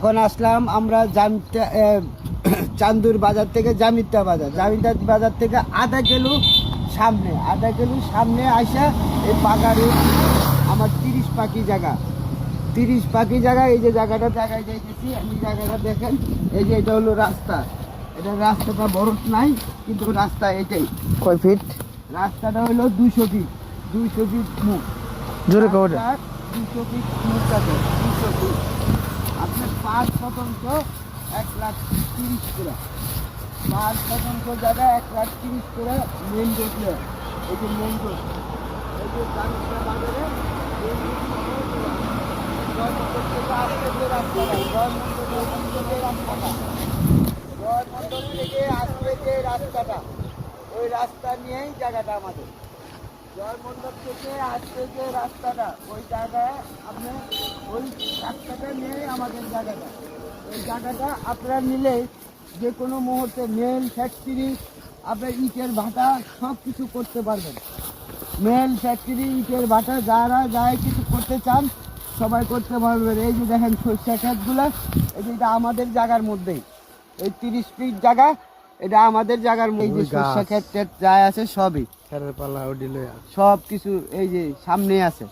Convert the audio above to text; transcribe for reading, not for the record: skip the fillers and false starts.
এখন আসলাম আমরা চান্দুর বাজার থেকে জামিতা বাজার থেকে আধা কিলো সামনে আসা এই পাকা রোড আমার 30 পাখি জায়গা এই যে জায়গায় যাইতেছি আমি জায়গাটা দেখেন এই যে এটা হলো রাস্তা এটা রাস্তাটা বড় নাই কিন্তু রাস্তা এটাই কয় ফিট রাস্তাটা হলো 200 ফিট মুখ জোরে কওটা 200 ফিট মুখটাতে 200 ফিট আপনার 5% 1,30,000 করে 5% জায়গা 1,30,000 করে মেন রোড এই যে মেন রোড এই যে জামিতা বাজারে রাস্তাটা ওই রাস্তা নিয়েই জায়গাটা আমাদের জয়মন্ডপ থেকে আসবে যে রাস্তাটা ওই জায়গায় আপনি ওই রাস্তাটা নিয়েই আমাদের জায়গাটা ওই জায়গাটা আপনারা নিলে যে কোনো মুহূর্তে মেল ফ্যাক্টরি আপনার ইটের ভাটা সব কিছু করতে পারবেন মেল ফ্যাক্টরি ইটের ভাটা যারা যায় কিছু করতে চান সবাই করতে পারবেন এই যে দেখেন সরষে ক্ষেতগুলো এই যে এটা আমাদের জায়গার মধ্যেই এই 30 ফিট জায়গা এটা আমাদের জায়গার মধ্যে সরষে ক্ষেত যায় আছে সবই খেরের পালা ওডিলে সব কিছু এই যে সামনে আছে